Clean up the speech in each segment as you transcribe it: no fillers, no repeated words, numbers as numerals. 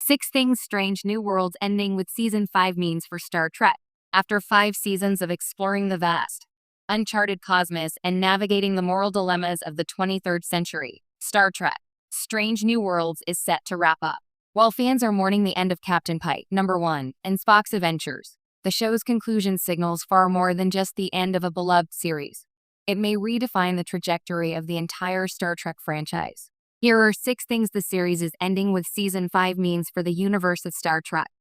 6 Things Strange New Worlds ending with Season 5 means for Star Trek. After 5 seasons of exploring the vast, uncharted cosmos and navigating the moral dilemmas of the 23rd century, Star Trek Strange New Worlds is set to wrap up. While fans are mourning the end of Captain Pike, #1, and Spock's adventures, the show's conclusion signals far more than just the end of a beloved series. It may redefine the trajectory of the entire Star Trek franchise. Here are 6 things the series is ending with Season 5 means for the universe of Star Trek.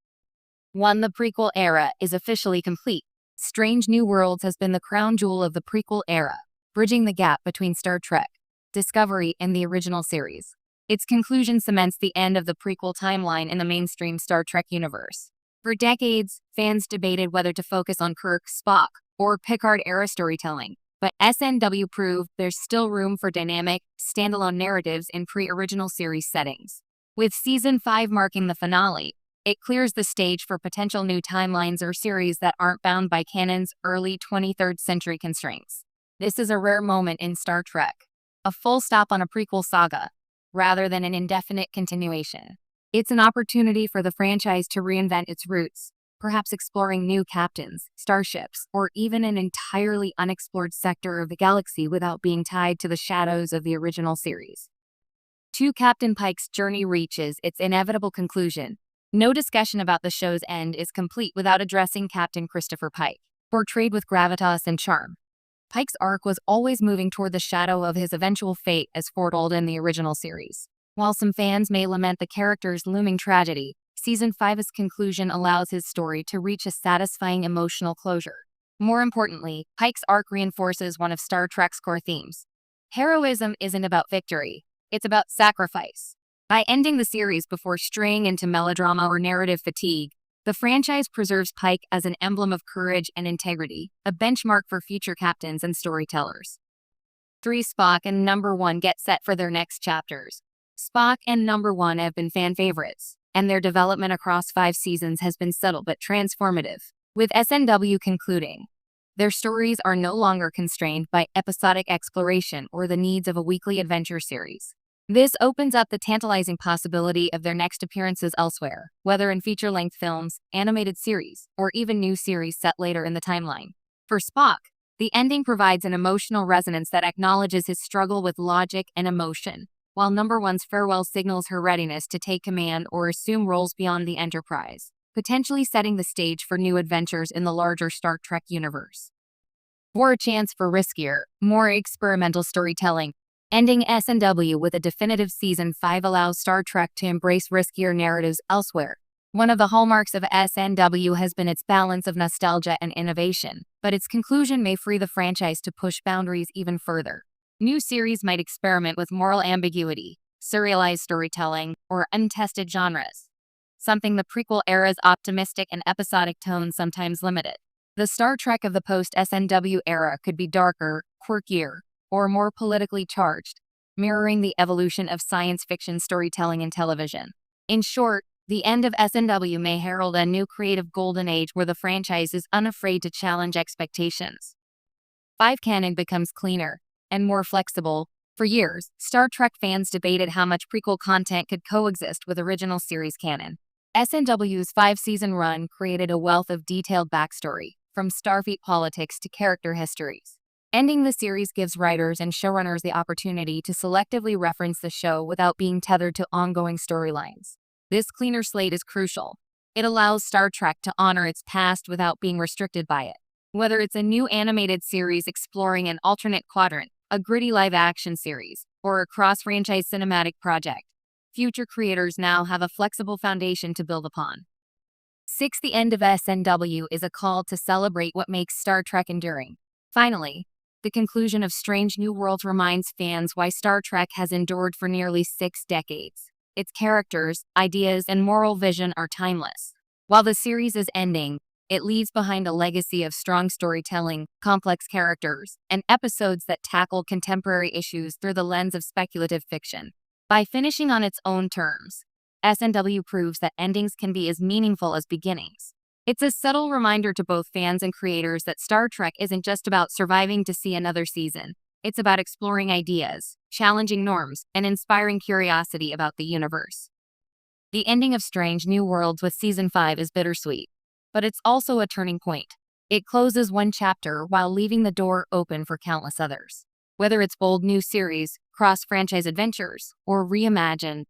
1. The prequel era is officially complete. Strange New Worlds has been the crown jewel of the prequel era, bridging the gap between Star Trek Discovery and the original series. Its conclusion cements the end of the prequel timeline in the mainstream Star Trek universe. For decades, fans debated whether to focus on Kirk, Spock, or Picard-era storytelling, but SNW proved there's still room for dynamic, standalone narratives in pre-original series settings. With Season 5 marking the finale, it clears the stage for potential new timelines or series that aren't bound by Canon's early 23rd century constraints. This is a rare moment in Star Trek, a full stop on a prequel saga, rather than an indefinite continuation. It's an opportunity for the franchise to reinvent its roots, perhaps exploring new captains, starships, or even an entirely unexplored sector of the galaxy without being tied to the shadows of the original series. 2. Captain Pike's journey reaches its inevitable conclusion. No discussion about the show's end is complete without addressing Captain Christopher Pike. Portrayed with gravitas and charm, Pike's arc was always moving toward the shadow of his eventual fate as foretold in the original series. While some fans may lament the character's looming tragedy, Season 5's conclusion allows his story to reach a satisfying emotional closure. More importantly, Pike's arc reinforces one of Star Trek's core themes. Heroism isn't about victory, it's about sacrifice. By ending the series before straying into melodrama or narrative fatigue, the franchise preserves Pike as an emblem of courage and integrity, a benchmark for future captains and storytellers. 3. Spock and #1 get set for their next chapters. Spock and #1 have been fan favorites, and their development across 5 seasons has been subtle but transformative. With SNW concluding, their stories are no longer constrained by episodic exploration or the needs of a weekly adventure series. This opens up the tantalizing possibility of their next appearances elsewhere, whether in feature-length films, animated series, or even new series set later in the timeline. For Spock, the ending provides an emotional resonance that acknowledges his struggle with logic and emotion, while #1's farewell signals her readiness to take command or assume roles beyond the Enterprise, potentially setting the stage for new adventures in the larger Star Trek universe. 4. A chance for riskier, more experimental storytelling. Ending SNW with a definitive Season 5 allows Star Trek to embrace riskier narratives elsewhere. One of the hallmarks of SNW has been its balance of nostalgia and innovation, but its conclusion may free the franchise to push boundaries even further. New series might experiment with moral ambiguity, serialized storytelling, or untested genres, something the prequel era's optimistic and episodic tone sometimes limited. The Star Trek of the post-SNW era could be darker, quirkier, or more politically charged, mirroring the evolution of science fiction storytelling in television. In short, the end of SNW may herald a new creative golden age where the franchise is unafraid to challenge expectations. 5. Canon becomes cleaner and more flexible. For years, Star Trek fans debated how much prequel content could coexist with original series canon. SNW's 5-season run created a wealth of detailed backstory, from Starfleet politics to character histories. Ending the series gives writers and showrunners the opportunity to selectively reference the show without being tethered to ongoing storylines. This cleaner slate is crucial. It allows Star Trek to honor its past without being restricted by it. Whether it's a new animated series exploring an alternate quadrant, a gritty live-action series, or a cross-franchise cinematic project, future creators now have a flexible foundation to build upon. 6. The end of SNW is a call to celebrate what makes Star Trek enduring. Finally, the conclusion of Strange New Worlds reminds fans why Star Trek has endured for nearly 6 decades. Its characters, ideas, and moral vision are timeless. While the series is ending, it leaves behind a legacy of strong storytelling, complex characters, and episodes that tackle contemporary issues through the lens of speculative fiction. By finishing on its own terms, SNW proves that endings can be as meaningful as beginnings. It's a subtle reminder to both fans and creators that Star Trek isn't just about surviving to see another season. It's about exploring ideas, challenging norms, and inspiring curiosity about the universe. The ending of Strange New Worlds with Season 5 is bittersweet, but it's also a turning point. It closes one chapter while leaving the door open for countless others. Whether it's bold new series, cross-franchise adventures, or reimagined